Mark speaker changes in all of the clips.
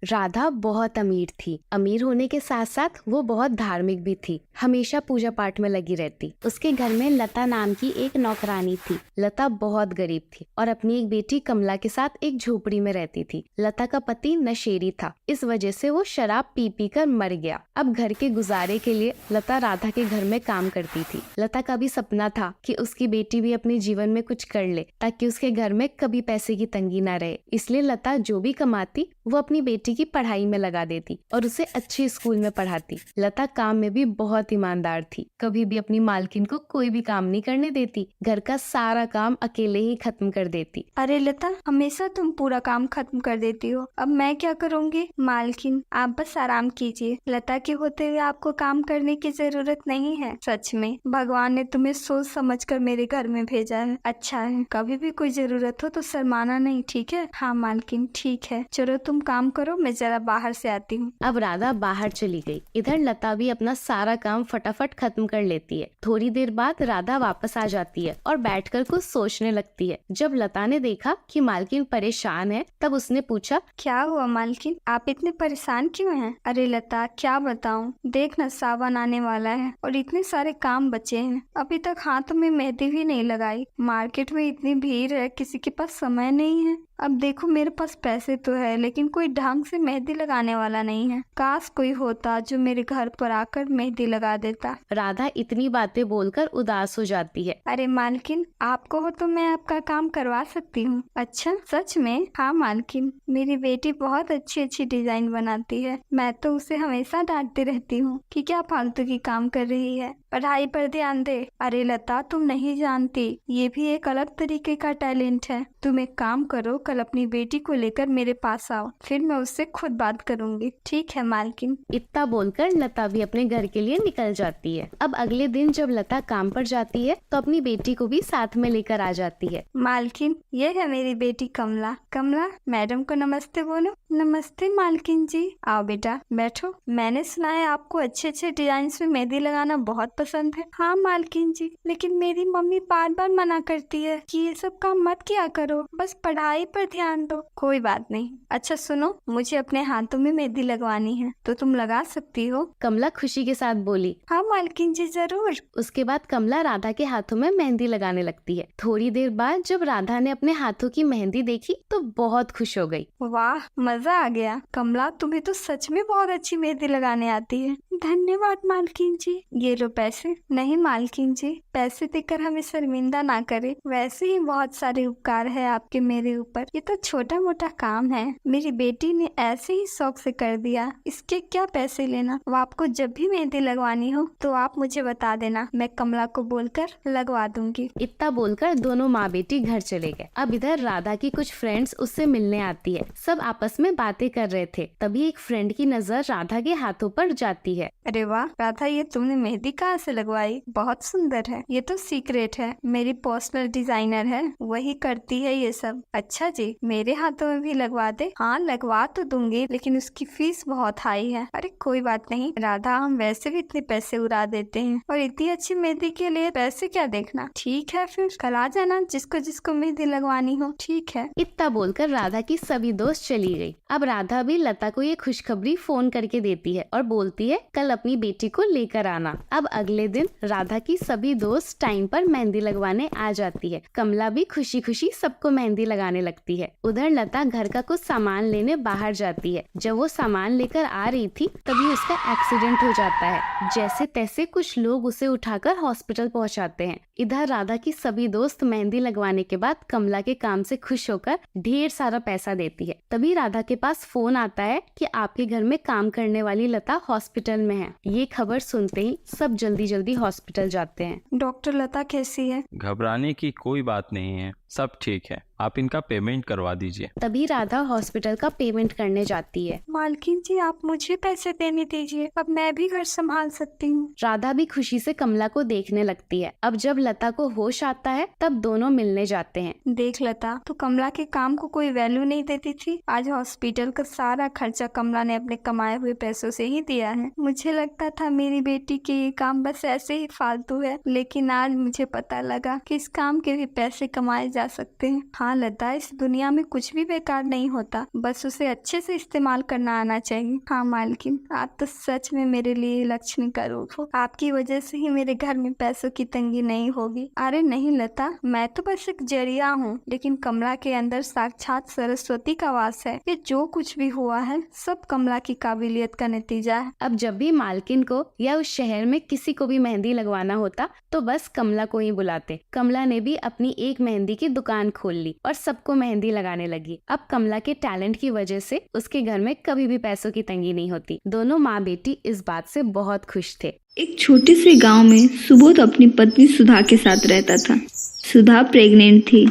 Speaker 1: राधा बहुत अमीर थी। अमीर होने के साथ साथ वो बहुत धार्मिक भी थी। हमेशा पूजा पाठ में लगी रहती। उसके घर में लता नाम की एक नौकरानी थी। लता बहुत गरीब थी और अपनी एक बेटी कमला के साथ एक झोपड़ी में रहती थी। लता का पति नशेड़ी था, इस वजह से वो शराब पी पी कर मर गया। अब घर के गुजारे के लिए लता राधा के घर में काम करती थी। लता का भी सपना था कि उसकी बेटी भी अपने जीवन में कुछ कर ले ताकि उसके घर में कभी पैसे की तंगी न रहे। इसलिए लता जो भी कमाती वो अपनी बेटी की पढ़ाई में लगा देती और उसे अच्छे स्कूल में पढ़ाती। लता काम में भी बहुत ईमानदार थी, कभी भी अपनी मालकिन को कोई भी काम नहीं करने देती। घर का सारा काम अकेले ही खत्म कर देती।
Speaker 2: अरे लता, हमेशा तुम पूरा काम खत्म कर देती हो, अब मैं क्या करूँगी? मालकिन, आप बस आराम कीजिए। लता के होते हुए आपको काम करने की जरूरत नहीं है। सच में भगवान ने तुम्हें सोच समझ कर मेरे घर में भेजा है। अच्छा है, कभी भी कोई जरूरत हो तो शर्माना नहीं, ठीक है? हाँ मालकिन, ठीक है। चलो तुम काम करो, मैं जरा बाहर से आती हूँ।
Speaker 1: अब राधा बाहर चली गई। इधर लता भी अपना सारा काम फटाफट खत्म कर लेती है। थोड़ी देर बाद राधा वापस आ जाती है और बैठकर कुछ सोचने लगती है। जब लता ने देखा कि मालकिन परेशान है, तब उसने पूछा,
Speaker 2: क्या हुआ मालकिन, आप इतने परेशान क्यों हैं? अरे लता, क्या बताऊं, देख ना, सावन आने वाला है और इतने सारे काम बचे हैं। अभी तक हाथ में मेहंदी भी नहीं लगाई। मार्केट में इतनी भीड़ है, किसी के पास समय नहीं है। अब देखो, मेरे पास पैसे तो है लेकिन कोई ढंग से मेहंदी लगाने वाला नहीं है। काश कोई होता जो मेरे घर पर आकर मेहंदी लगा देता।
Speaker 1: राधा इतनी बातें बोलकर उदास हो जाती है।
Speaker 2: अरे मालकिन, आपको हो तो मैं आपका काम करवा सकती हूँ। अच्छा, सच में? हाँ मालकिन, मेरी बेटी बहुत अच्छी अच्छी डिजाइन बनाती है। मैं तो उसे हमेशा डांटती रहती हूँ कि क्या फालतू की काम कर रही है, पढ़ाई पर ध्यान दे। अरे लता, तुम नहीं जानती, ये भी एक अलग तरीके का टैलेंट है। तुम एक काम करो, कल अपनी बेटी को लेकर मेरे पास आओ, फिर मैं उससे खुद बात करूंगी। ठीक है मालकिन।
Speaker 1: इतना बोलकर लता भी अपने घर के लिए निकल जाती है। अब अगले दिन जब लता काम पर जाती है तो अपनी बेटी को भी साथ में लेकर आ जाती है।
Speaker 2: मालकिन, ये है मेरी बेटी कमला। कमला, मैडम को नमस्ते बोलो। नमस्ते मालकिन जी। आओ बेटा, बैठो। मैंने सुना है आपको अच्छे अच्छे डिजाइन में मेहंदी लगाना बहुत पसंद है। हाँ मालकिन जी, लेकिन मेरी मम्मी बार बार मना करती है कि ये सब काम मत किया करो, बस पढ़ाई पर ध्यान दो। कोई बात नहीं। अच्छा सुनो, मुझे अपने हाथों में मेहंदी लगवानी है, तो तुम लगा सकती हो?
Speaker 1: कमला खुशी के साथ बोली,
Speaker 2: हाँ मालकिन जी, जरूर।
Speaker 1: उसके बाद कमला राधा के हाथों में मेहंदी लगाने लगती है। थोड़ी देर बाद जब राधा ने अपने हाथों की मेहंदी देखी तो बहुत खुश हो गई।
Speaker 2: वाह, मजा आ गया। कमला, तुम्हें तो सच में बहुत अच्छी मेहंदी लगाने आती है। धन्यवाद मालकिन जी। ये लो पैसे। नहीं मालकिन जी, पैसे देकर हमें शर्मिंदा ना करे, वैसे ही बहुत सारे उपकार है आपके मेरे ऊपर। ये तो छोटा मोटा काम है, मेरी बेटी ने ऐसे ही शौक से कर दिया, इसके क्या पैसे लेना। वो आपको जब भी मेहंदी लगवानी हो तो आप मुझे बता देना, मैं कमला को बोलकर लगवा दूंगी।
Speaker 1: इतना बोलकर दोनों माँ बेटी घर चले गए। अब इधर राधा की कुछ फ्रेंड्स उससे मिलने आती है। सब आपस में बातें कर रहे थे, तभी एक फ्रेंड की नजर राधा के हाथों पर जाती है।
Speaker 2: अरे वाह राधा, ये तुमने मेहंदी कहाँ से लगवाई? बहुत सुंदर है। ये तो सीक्रेट है, मेरी पर्सनल डिजाइनर है, वही करती है ये सब। अच्छा जी, मेरे हाथों में भी लगवा दे। हाँ लगवा तो दूंगी, लेकिन उसकी फीस बहुत हाई है। अरे कोई बात नहीं राधा, हम वैसे भी इतने पैसे उड़ा देते हैं, और इतनी अच्छी मेहंदी के लिए पैसे क्या देखना। ठीक है, फिर कल आ जाना, जिसको जिसको मेहंदी लगवानी हो। ठीक है।
Speaker 1: इतना बोलकर राधा की सभी दोस्त चली गई। अब राधा भी लता को ये खुशखबरी फोन करके देती है और बोलती है कल अपनी बेटी को लेकर आना। अब अगले दिन राधा की सभी दोस्त टाइम पर मेहंदी लगवाने आ जाती है। कमला भी खुशी खुशी सबको मेहंदी लगाने लगती है। उधर लता घर का कुछ सामान लेने बाहर जाती है। जब वो सामान लेकर आ रही थी तभी उसका एक्सीडेंट हो जाता है। जैसे तैसे कुछ लोग उसे उठाकर हॉस्पिटल पहुंचाते हैं। इधर राधा की सभी दोस्त मेहंदी लगवाने के बाद कमला के काम से खुश होकर ढेर सारा पैसा देती है। तभी राधा के पास फोन आता है कि आपके घर में काम करने वाली लता हॉस्पिटल में है। ये खबर सुनते ही सब जल्दी जल्दी हॉस्पिटल जाते हैं।
Speaker 2: डॉक्टर लता कैसी है?
Speaker 3: घबराने की कोई बात नहीं है, सब ठीक है, आप इनका पेमेंट करवा दीजिए।
Speaker 1: तभी राधा हॉस्पिटल का पेमेंट करने जाती है।
Speaker 2: मालकिन जी, आप मुझे पैसे देने दीजिए, अब मैं भी घर संभाल सकती हूँ।
Speaker 1: राधा भी खुशी से कमला को देखने लगती है। अब जब लता को होश आता है तब दोनों मिलने जाते हैं।
Speaker 2: देख लता, तो कमला के काम को कोई वैल्यू नहीं देती थी। आज हॉस्पिटल का सारा खर्चा कमला ने अपने कमाए हुए पैसों से ही दिया है। मुझे लगता था मेरी बेटी के ये काम बस ऐसे ही फालतू है, लेकिन आज मुझे पता लगा कि इस काम के भी पैसे कमाए जा सकते हैं। हाँ हाँ लता, इस दुनिया में कुछ भी बेकार नहीं होता, बस उसे अच्छे से इस्तेमाल करना आना चाहिए। हाँ मालकिन, आप तो सच में मेरे लिए लक्ष्मी का रूप हो। आपकी वजह से ही मेरे घर में पैसों की तंगी नहीं होगी। अरे नहीं लता, मैं तो बस एक जरिया हूँ, लेकिन कमला के अंदर साक्षात सरस्वती का वास है। ये जो कुछ भी हुआ है सब कमला की काबिलियत का नतीजा है।
Speaker 1: अब जब भी मालकिन को या उस शहर में किसी को भी मेहंदी लगवाना होता तो बस कमला को ही बुलाते। कमला ने भी अपनी एक मेहंदी की दुकान खोल ली और सबको मेहंदी लगाने लगी। अब कमला के टैलेंट की वजह से उसके घर में कभी भी पैसों की तंगी नहीं होती। दोनों माँ बेटी इस बात से बहुत खुश थे।
Speaker 4: एक छोटे से गांव में सुबोध अपनी पत्नी सुधा के साथ रहता था। सुधा प्रेग्नेंट थी।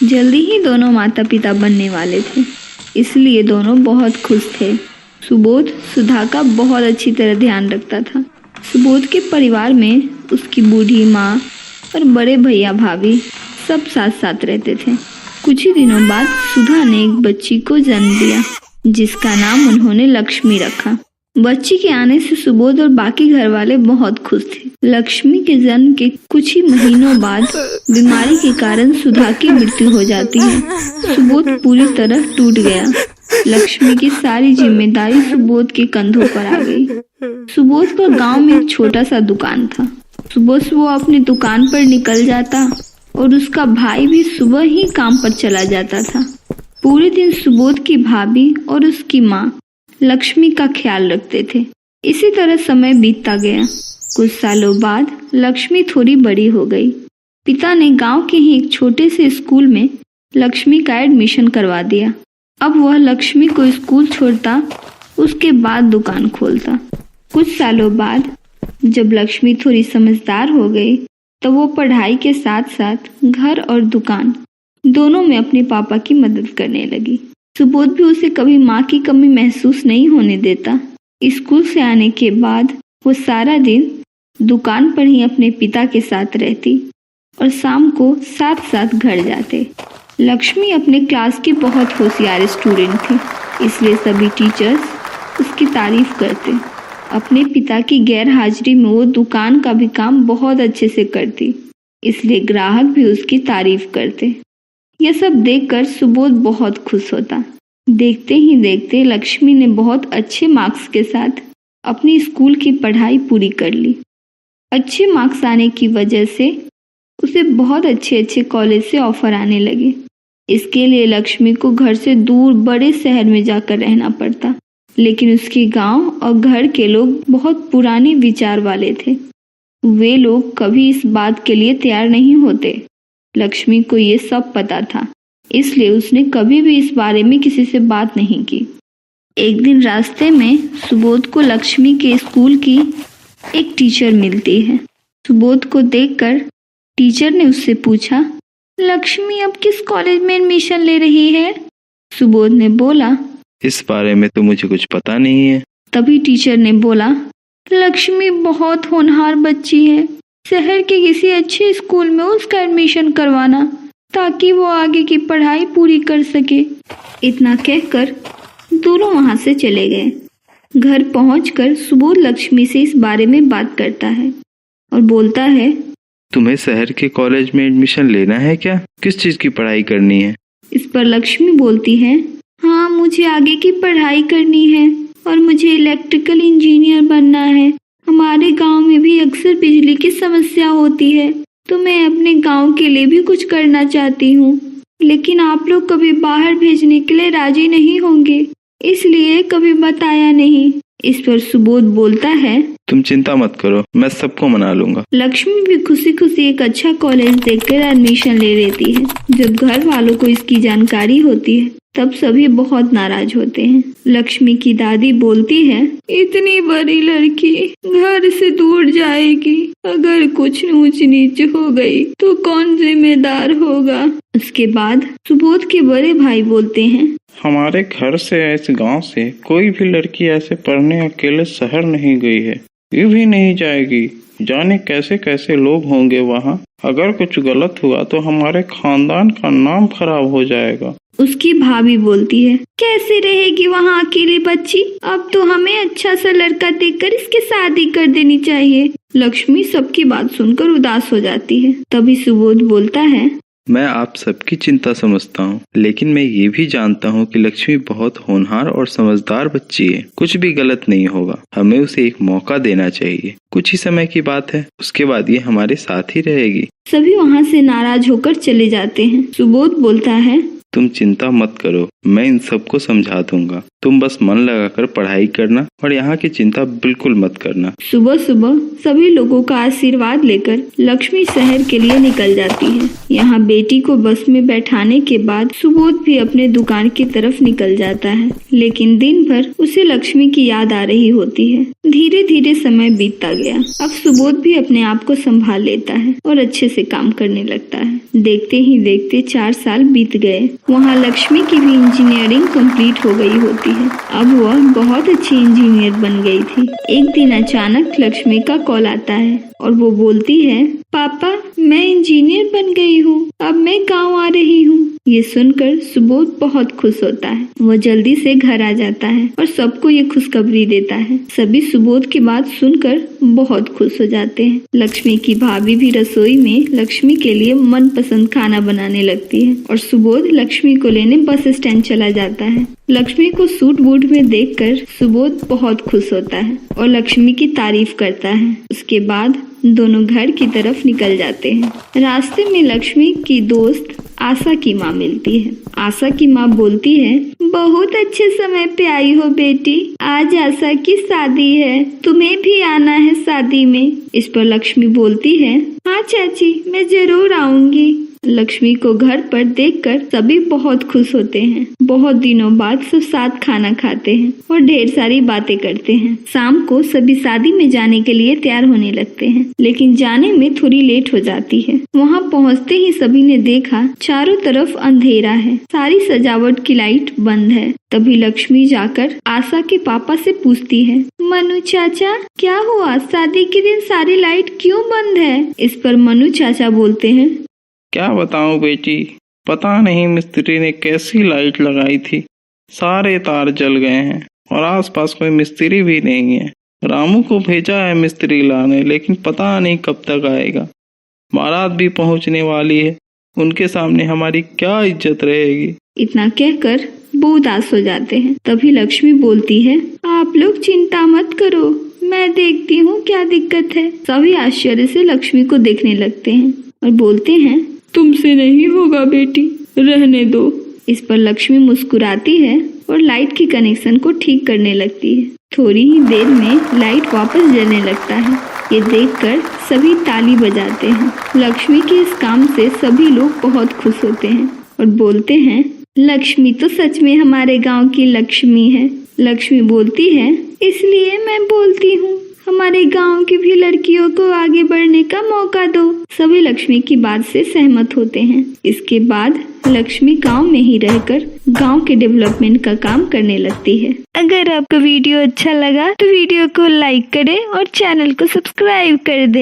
Speaker 4: जल्दी ही दोनों माता पिता बनने वाले थे, इसलिए दोनों बहुत खुश थे। सुबोध सुधा का बहुत अच्छी तरह ध्यान रखता था। सुबोध के परिवार में उसकी बूढ़ी माँ और बड़े भैया भाभी सब साथ साथ रहते थे। कुछ ही दिनों बाद सुधा ने एक बच्ची को जन्म दिया, जिसका नाम उन्होंने लक्ष्मी रखा। बच्ची के आने से सुबोध और बाकी घर वाले बहुत खुश थे। लक्ष्मी के जन्म के कुछ ही महीनों बाद बीमारी के कारण सुधा की मृत्यु हो जाती है। सुबोध पूरी तरह टूट गया। लक्ष्मी की सारी जिम्मेदारी सुबोध के कंधों पर आ गई। सुबोध का गांव में एक छोटा सा दुकान था। सुबह वो अपनी दुकान पर निकल जाता और उसका भाई भी सुबह ही काम पर चला जाता था। पूरे दिन सुबोध की भाभी और उसकी माँ लक्ष्मी का ख्याल रखते थे। इसी तरह समय बीतता गया। कुछ सालों बाद लक्ष्मी थोड़ी बड़ी हो गई। पिता ने गांव के ही एक छोटे से स्कूल में लक्ष्मी का एडमिशन करवा दिया। अब वह लक्ष्मी को स्कूल छोड़ता, उसके बाद दुकान खोलता। कुछ सालों बाद जब लक्ष्मी थोड़ी समझदार हो गई तो वो पढ़ाई के साथ साथ घर और दुकान दोनों में अपने पापा की मदद करने लगी। सुबोध भी उसे कभी माँ की कमी महसूस नहीं होने देता। स्कूल से आने के बाद वो सारा दिन दुकान पर ही अपने पिता के साथ रहती और शाम को साथ साथ घर जाते। लक्ष्मी अपने क्लास की बहुत होशियार स्टूडेंट थी, इसलिए सभी टीचर्स उसकी तारीफ करते। अपने पिता की गैर हाजिरी में वो दुकान का भी काम बहुत अच्छे से करती, इसलिए ग्राहक भी उसकी तारीफ करते। यह सब देखकर सुबोध बहुत खुश होता। देखते ही देखते लक्ष्मी ने बहुत अच्छे मार्क्स के साथ अपनी स्कूल की पढ़ाई पूरी कर ली। अच्छे मार्क्स आने की वजह से उसे बहुत अच्छे कॉलेज से ऑफर आने लगे। इसके लिए लक्ष्मी को घर से दूर बड़े शहर में जाकर रहना पड़ता, लेकिन उसके गांव और घर के लोग बहुत पुराने विचार वाले थे। वे लोग कभी इस बात के लिए तैयार नहीं होते। लक्ष्मी को ये सब पता था, इसलिए उसने कभी भी इस बारे में किसी से बात नहीं की। एक दिन रास्ते में सुबोध को लक्ष्मी के स्कूल की एक टीचर मिलती है। सुबोध को देखकर टीचर ने उससे पूछा, लक्ष्मी अब किस कॉलेज में एडमिशन ले रही है? सुबोध ने बोला,
Speaker 5: इस बारे में तो मुझे कुछ पता नहीं है।
Speaker 4: तभी टीचर ने बोला, लक्ष्मी बहुत होनहार बच्ची है, शहर के किसी अच्छे स्कूल में उसका एडमिशन करवाना ताकि वो आगे की पढ़ाई पूरी कर सके। इतना कहकर दोनों वहां से चले गए। घर पहुंचकर सुबोध लक्ष्मी से इस बारे में बात करता है और बोलता है,
Speaker 5: तुम्हें शहर के कॉलेज में एडमिशन लेना है क्या? किस चीज की पढ़ाई करनी है?
Speaker 4: इस पर लक्ष्मी बोलती है, हाँ मुझे आगे की पढ़ाई करनी है और मुझे इलेक्ट्रिकल इंजीनियर बनना है। हमारे गांव में भी अक्सर बिजली की समस्या होती है, तो मैं अपने गांव के लिए भी कुछ करना चाहती हूँ, लेकिन आप लोग कभी बाहर भेजने के लिए राजी नहीं होंगे, इसलिए कभी बताया नहीं। इस पर सुबोध बोलता है,
Speaker 5: तुम चिंता मत करो, मैं सबको मना लूंगा।
Speaker 4: लक्ष्मी भी खुशी खुशी एक अच्छा कॉलेज देखकर एडमिशन ले लेती है। जब घर वालों को इसकी जानकारी होती है तब सभी बहुत नाराज होते हैं। लक्ष्मी की दादी बोलती है, इतनी बड़ी लड़की घर से दूर जाएगी, अगर कुछ ऊंच नीच हो गई तो कौन जिम्मेदार होगा? उसके बाद सुबोध के बड़े भाई बोलते हैं,
Speaker 5: हमारे घर से इस गांव से कोई भी लड़की ऐसे पढ़ने अकेले शहर नहीं गई है, ये भी नहीं जाएगी। जाने कैसे कैसे लोग होंगे वहाँ, अगर कुछ गलत हुआ तो हमारे खानदान का नाम खराब हो जाएगा।
Speaker 4: उसकी भाभी बोलती है, कैसे रहेगी वहाँ अकेली बच्ची? अब तो हमें अच्छा सा लड़का देखकर इसकी शादी कर देनी चाहिए। लक्ष्मी सबकी बात सुनकर उदास हो जाती है। तभी सुबोध बोलता है,
Speaker 5: मैं आप सबकी चिंता समझता हूँ, लेकिन मैं ये भी जानता हूँ कि लक्ष्मी बहुत होनहार और समझदार बच्ची है। कुछ भी गलत नहीं होगा, हमें उसे एक मौका देना चाहिए। कुछ ही समय की बात है, उसके बाद ये हमारे साथ ही रहेगी।
Speaker 4: सभी वहाँ से नाराज होकर चले जाते हैं। सुबोध बोलता है,
Speaker 5: तुम चिंता मत करो, मैं इन सबको समझा दूंगा। तुम बस मन लगाकर पढ़ाई करना और यहाँ की चिंता बिल्कुल मत करना।
Speaker 4: सुबह सुबह सभी लोगों का आशीर्वाद लेकर लक्ष्मी शहर के लिए निकल जाती है। यहाँ बेटी को बस में बैठाने के बाद सुबोध भी अपने दुकान की तरफ निकल जाता है, लेकिन दिन भर उसे लक्ष्मी की याद आ रही होती है। धीरे धीरे समय बीतता गया। अब सुबोध भी अपने आप को संभाल लेता है और अच्छे से काम करने लगता है। देखते ही देखते 4 साल बीत गए। वहाँ लक्ष्मी की भी इंजीनियरिंग कंप्लीट हो गई होती है। अब वह बहुत अच्छी इंजीनियर बन गई थी। एक दिन अचानक लक्ष्मी का कॉल आता है और वो बोलती है, पापा मैं इंजीनियर बन गई हूँ, अब मैं गांव आ रही हूँ। ये सुनकर सुबोध बहुत खुश होता है। वह जल्दी से घर आ जाता है और सबको ये खुशखबरी देता है। सभी सुबोध की बात सुनकर बहुत खुश हो जाते हैं। लक्ष्मी की भाभी भी रसोई में लक्ष्मी के लिए मनपसंद खाना बनाने लगती है और सुबोध लक्ष्मी को लेने बस स्टैंड चला जाता है। लक्ष्मी को सूट बूट में देखकर सुबोध बहुत खुश होता है और लक्ष्मी की तारीफ करता है। उसके बाद दोनों घर की तरफ निकल जाते हैं। रास्ते में लक्ष्मी की दोस्त आशा की माँ मिलती है। आशा की माँ बोलती है, बहुत अच्छे समय पे आई हो बेटी, आज आशा की शादी है, तुम्हें भी आना है शादी में। इस पर लक्ष्मी बोलती है, हाँ चाची मैं जरूर आऊंगी। लक्ष्मी को घर पर देखकर सभी बहुत खुश होते हैं। बहुत दिनों बाद सब साथ खाना खाते हैं और ढेर सारी बातें करते हैं। शाम को सभी शादी में जाने के लिए तैयार होने लगते हैं, लेकिन जाने में थोड़ी लेट हो जाती है। वहाँ पहुँचते ही सभी ने देखा चारों तरफ अंधेरा है, सारी सजावट की लाइट बंद है। तभी लक्ष्मी जाकर आशा के पापा से पूछती है, मनु चाचा क्या हुआ, शादी के दिन सारी लाइट क्यों बंद है? इस पर मनु चाचा बोलते हैं,
Speaker 5: क्या बताऊं बेटी, पता नहीं मिस्त्री ने कैसी लाइट लगाई थी, सारे तार जल गए हैं और आसपास कोई मिस्त्री भी नहीं है। रामू को भेजा है मिस्त्री लाने, लेकिन पता नहीं कब तक आएगा। बारात भी पहुंचने वाली है, उनके सामने हमारी क्या इज्जत रहेगी।
Speaker 4: इतना कहकर वो उदास हो जाते हैं। तभी लक्ष्मी बोलती है, आप लोग चिंता मत करो, मैं देखती हूँ क्या दिक्कत है। सभी आश्चर्य से लक्ष्मी को देखने लगते हैं और बोलते हैं, तुमसे नहीं होगा बेटी, रहने दो। इस पर लक्ष्मी मुस्कुराती है और लाइट के कनेक्शन को ठीक करने लगती है। थोड़ी ही देर में लाइट वापस जलने लगता है। ये देखकर सभी ताली बजाते हैं। लक्ष्मी के इस काम से सभी लोग बहुत खुश होते हैं और बोलते हैं, लक्ष्मी तो सच में हमारे गांव की लक्ष्मी है। लक्ष्मी बोलती है, इसलिए मैं बोलती हूँ हमारे गांव की भी लड़कियों को आगे बढ़ने का मौका दो। सभी लक्ष्मी की बात से सहमत होते हैं। इसके बाद लक्ष्मी गांव में ही रहकर गांव के डेवलपमेंट का काम करने लगती है। अगर आपको वीडियो अच्छा लगा तो वीडियो को लाइक करें और चैनल को सब्सक्राइब कर दें।